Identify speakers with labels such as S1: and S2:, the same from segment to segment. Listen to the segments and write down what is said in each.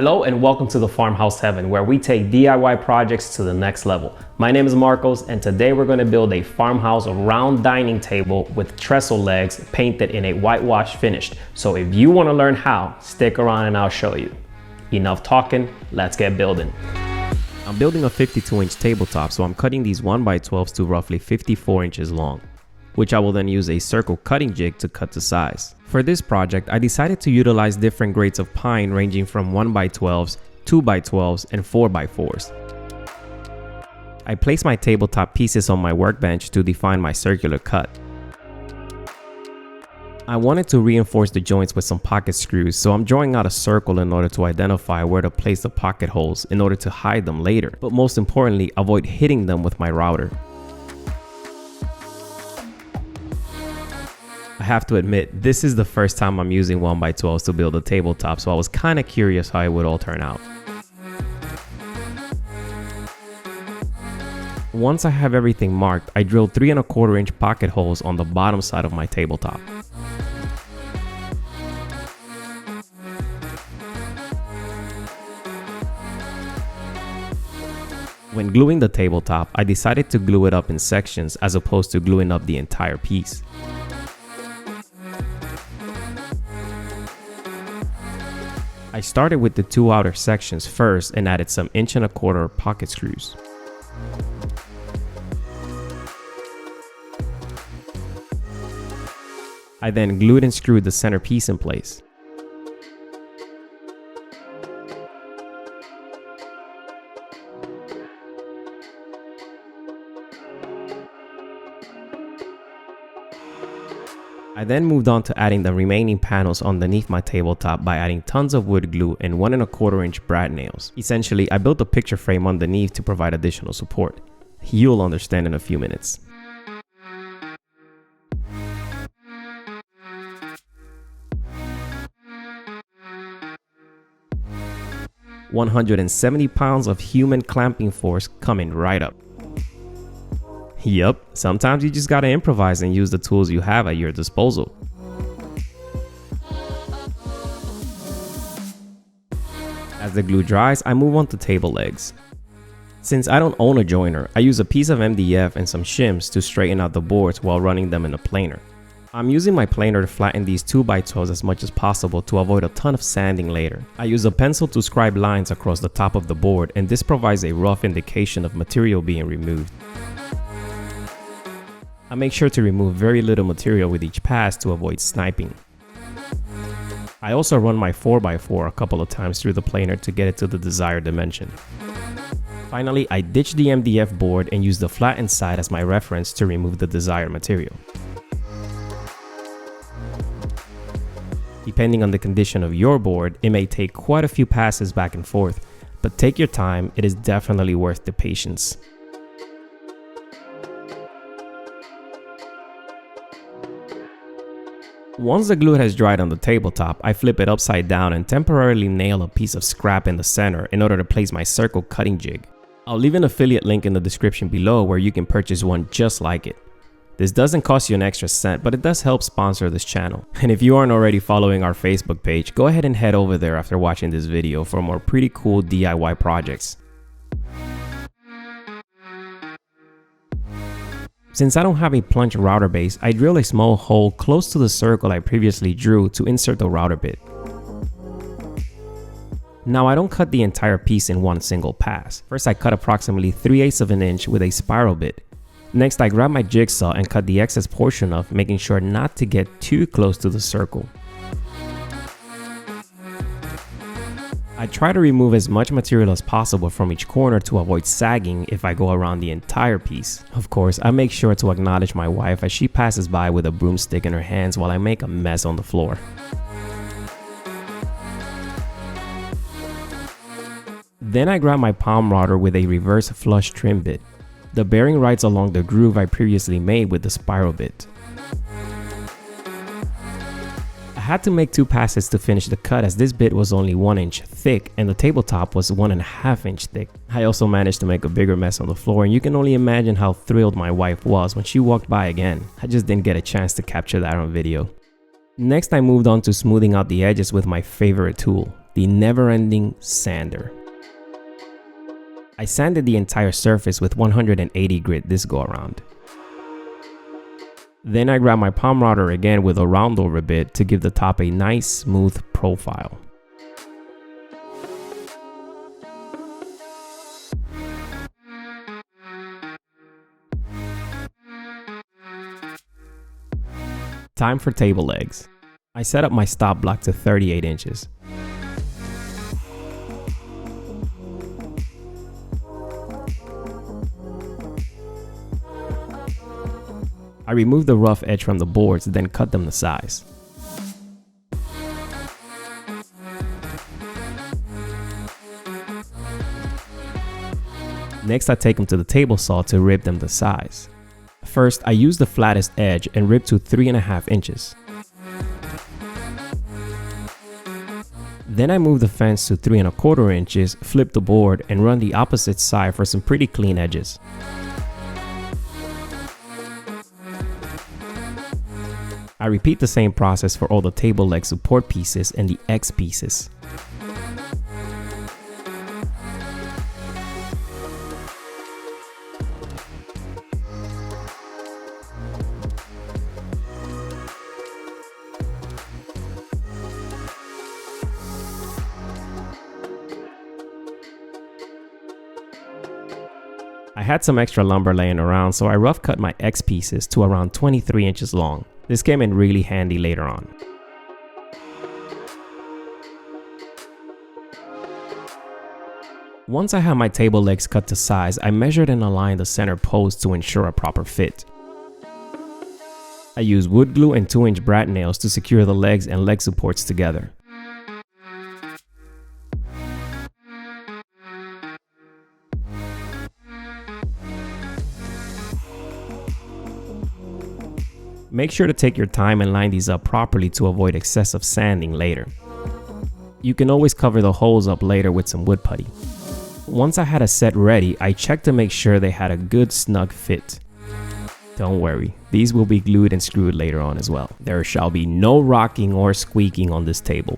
S1: Hello and welcome to the Farmhouse Heaven, where we take DIY projects to the next level. My name is Marcos, and today we're going to build a farmhouse round dining table with trestle legs painted in a whitewash finish. So if you want to learn how, stick around and I'll show you. Enough talking, let's get building. I'm building a 52-inch tabletop, so I'm cutting these 1x12s to roughly 54 inches long, which I will then use a circle cutting jig to cut to size. For this project, I decided to utilize different grades of pine ranging from 1x12s, 2x12s, and 4x4s. I placed my tabletop pieces on my workbench to define my circular cut. I wanted to reinforce the joints with some pocket screws, so I'm drawing out a circle in order to identify where to place the pocket holes in order to hide them later, but most importantly, avoid hitting them with my router. I have to admit, this is the first time I'm using 1x12s to build a tabletop, so I was kind of curious how it would all turn out. Once I have everything marked, I drilled 3 1/4 inch pocket holes on the bottom side of my tabletop. When gluing the tabletop, I decided to glue it up in sections as opposed to gluing up the entire piece. I started with the 2 outer sections first and added some 1 1/4 inch pocket screws. I then glued and screwed the center piece in place. I then moved on to adding the remaining panels underneath my tabletop by adding tons of wood glue and 1 1/4 inch brad nails. Essentially, I built a picture frame underneath to provide additional support. You'll understand in a few minutes. £170 pounds of human clamping force coming right up. Yup, sometimes you just gotta improvise and use the tools you have at your disposal. As the glue dries, I move on to table legs. Since I don't own a joiner, I use a piece of MDF and some shims to straighten out the boards while running them in a planer. I'm using my planer to flatten these 2x12s as much as possible to avoid a ton of sanding later. I use a pencil to scribe lines across the top of the board, and this provides a rough indication of material being removed. I make sure to remove very little material with each pass to avoid sniping. I also run my 4x4 a couple of times through the planer to get it to the desired dimension. Finally, I ditch the MDF board and use the flattened side as my reference to remove the desired material. Depending on the condition of your board, it may take quite a few passes back and forth, but take your time, it is definitely worth the patience. Once the glue has dried on the tabletop, I flip it upside down and temporarily nail a piece of scrap in the center in order to place my circle cutting jig. I'll leave an affiliate link in the description below where you can purchase one just like it. This doesn't cost you an extra cent, but it does help sponsor this channel. And if you aren't already following our Facebook page, go ahead and head over there after watching this video for more pretty cool DIY projects. Since I don't have a plunge router base, I drill a small hole close to the circle I previously drew to insert the router bit. Now I don't cut the entire piece in one single pass. First I cut approximately 3/8 of an inch with a spiral bit. Next I grab my jigsaw and cut the excess portion off, making sure not to get too close to the circle. I try to remove as much material as possible from each corner to avoid sagging if I go around the entire piece. Of course, I make sure to acknowledge my wife as she passes by with a broomstick in her hands while I make a mess on the floor. Then I grab my palm router with a reverse flush trim bit. The bearing rides along the groove I previously made with the spiral bit. I had to make 2 passes to finish the cut as this bit was only 1 inch thick and the tabletop was 1.5 inch thick. I also managed to make a bigger mess on the floor, and you can only imagine how thrilled my wife was when she walked by again. I just didn't get a chance to capture that on video. Next I moved on to smoothing out the edges with my favorite tool, the never-ending sander. I sanded the entire surface with 180 grit this go around. Then I grabbed my palm router again with a round over bit to give the top a nice smooth profile. Time for table legs. I set up my stop block to 38 inches. I removed the rough edge from the boards, then cut them to size. Next, I take them to the table saw to rib them to size. First, I use the flattest edge and rib to 3.5 inches. Then I move the fence to 3.25 inches, flip the board, and run the opposite side for some pretty clean edges. I repeat the same process for all the table leg support pieces and the X pieces. I had some extra lumber laying around, so I rough cut my X pieces to around 23 inches long. This came in really handy later on. Once I had my table legs cut to size, I measured and aligned the center post to ensure a proper fit. I used wood glue and 2-inch brat nails to secure the legs and leg supports together. Make sure to take your time and line these up properly to avoid excessive sanding later. You can always cover the holes up later with some wood putty. Once I had a set ready, I checked to make sure they had a good snug fit. Don't worry, these will be glued and screwed later on as well. There shall be no rocking or squeaking on this table.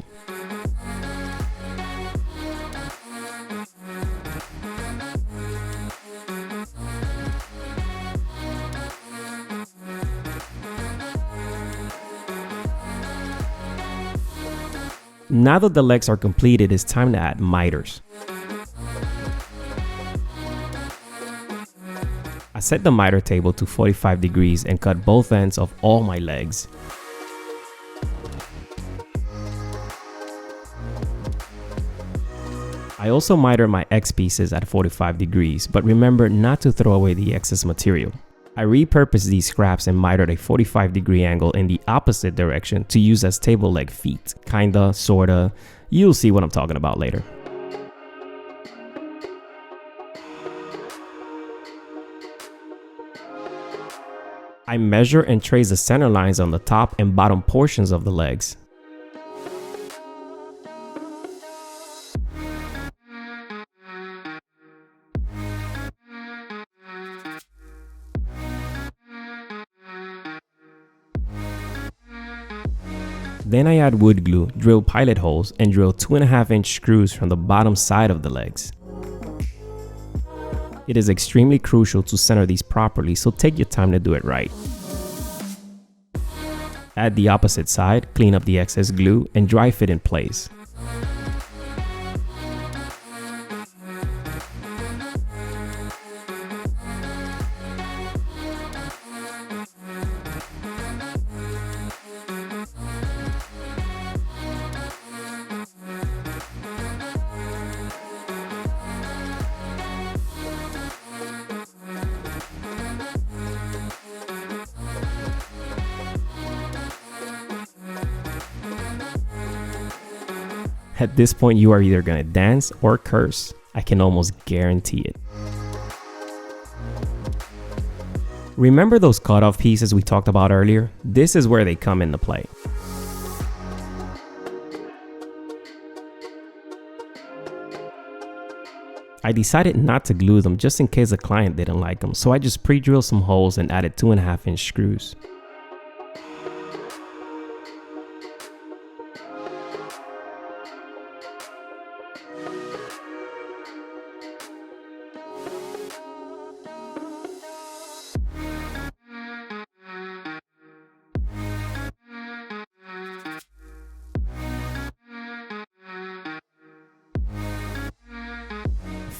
S1: Now that the legs are completed, it's time to add miters. I set the miter table to 45 degrees and cut both ends of all my legs. I also mitered my X pieces at 45 degrees, but remember not to throw away the excess material. I repurposed these scraps and mitered a 45-degree angle in the opposite direction to use as table leg feet. Kinda, sorta, you'll see what I'm talking about later. I measure and trace the center lines on the top and bottom portions of the legs. Then I add wood glue, drill pilot holes, and drill 2.5-inch screws from the bottom side of the legs. It is extremely crucial to center these properly, so take your time to do it right. Add the opposite side, clean up the excess glue, and dry fit in place. At this point, you are either gonna dance or curse. I can almost guarantee it. Remember those cutoff pieces we talked about earlier? This is where they come into play. I decided not to glue them just in case the client didn't like them, so I just pre-drilled some holes and added 2.5-inch screws.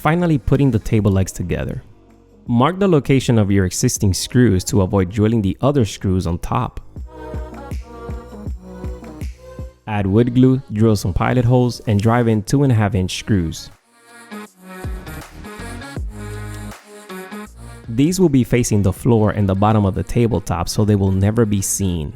S1: Finally, putting the table legs together. Mark the location of your existing screws to avoid drilling the other screws on top. Add wood glue, drill some pilot holes, and drive in 2.5-inch screws. These will be facing the floor and the bottom of the tabletop, so they will never be seen.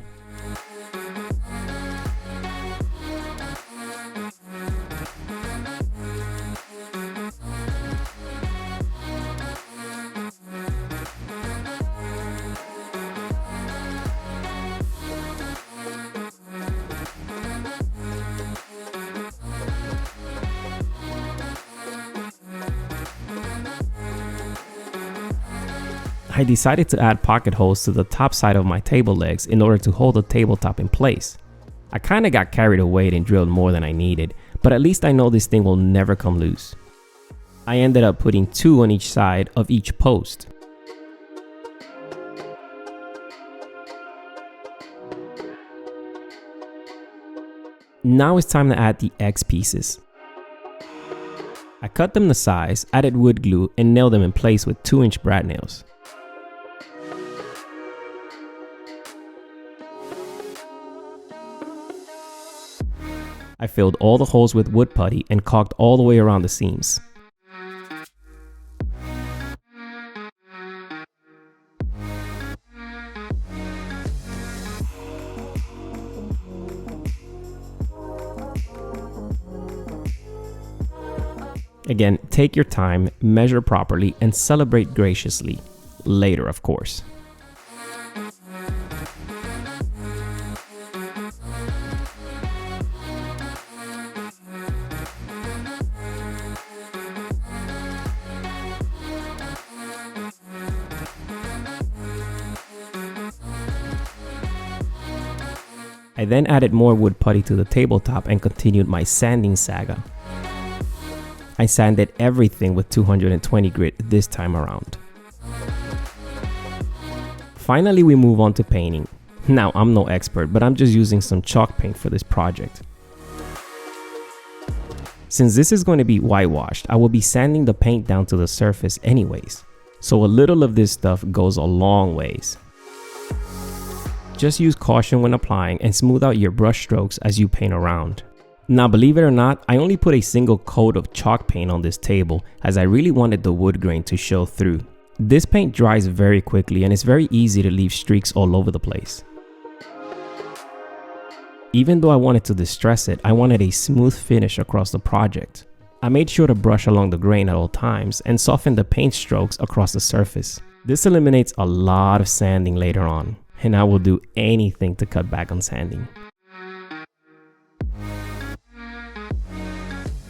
S1: I decided to add pocket holes to the top side of my table legs in order to hold the tabletop in place. I kinda got carried away and drilled more than I needed, but at least I know this thing will never come loose. I ended up putting 2 on each side of each post. Now it's time to add the X pieces. I cut them to size, added wood glue, and nailed them in place with 2-inch brad nails. I filled all the holes with wood putty and caulked all the way around the seams. Again, take your time, measure properly, and celebrate graciously. Later, of course. I then added more wood putty to the tabletop and continued my sanding saga. I sanded everything with 220 grit this time around. Finally, we move on to painting. Now, I'm no expert, but I'm just using some chalk paint for this project. Since this is going to be whitewashed, I will be sanding the paint down to the surface anyways, so a little of this stuff goes a long ways. Just use caution when applying and smooth out your brush strokes as you paint around. Now, believe it or not, I only put a single coat of chalk paint on this table as I really wanted the wood grain to show through. This paint dries very quickly and it's very easy to leave streaks all over the place. Even though I wanted to distress it, I wanted a smooth finish across the project. I made sure to brush along the grain at all times and soften the paint strokes across the surface. This eliminates a lot of sanding later on, and I will do anything to cut back on sanding.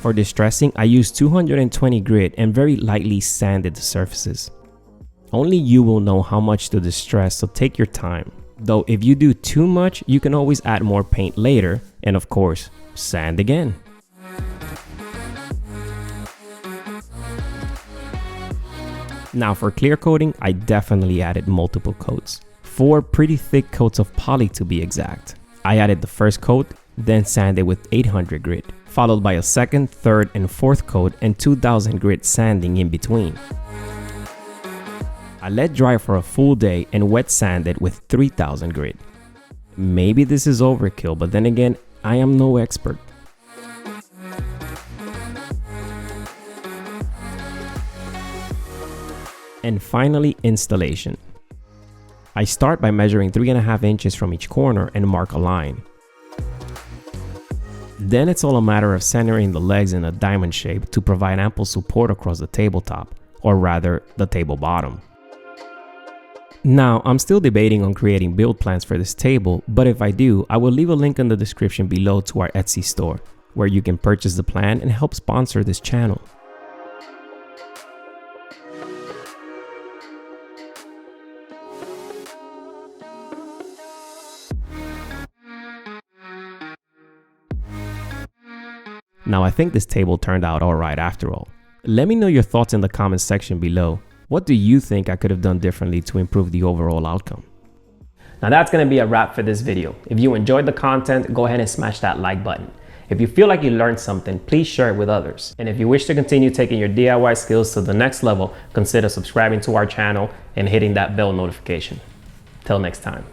S1: For distressing, I used 220 grit and very lightly sanded the surfaces. Only you will know how much to distress, so take your time. Though if you do too much, you can always add more paint later, and of course, sand again. Now for clear coating, I definitely added multiple coats. 4 pretty thick coats of poly to be exact. I added the first coat, then sanded with 800 grit, followed by a second, third, and fourth coat and 2000 grit sanding in between. I let dry for a full day and wet sanded with 3000 grit. Maybe this is overkill, but then again, I am no expert. And finally, installation. I start by measuring 3.5 inches from each corner and mark a line. Then it's all a matter of centering the legs in a diamond shape to provide ample support across the tabletop, or rather, the table bottom. Now, I'm still debating on creating build plans for this table, but if I do, I will leave a link in the description below to our Etsy store, where you can purchase the plan and help sponsor this channel. Now, I think this table turned out alright after all. Let me know your thoughts in the comments section below. What do you think I could have done differently to improve the overall outcome? Now that's going to be a wrap for this video. If you enjoyed the content, go ahead and smash that like button. If you feel like you learned something, please share it with others. And if you wish to continue taking your DIY skills to the next level, consider subscribing to our channel and hitting that bell notification. Till next time.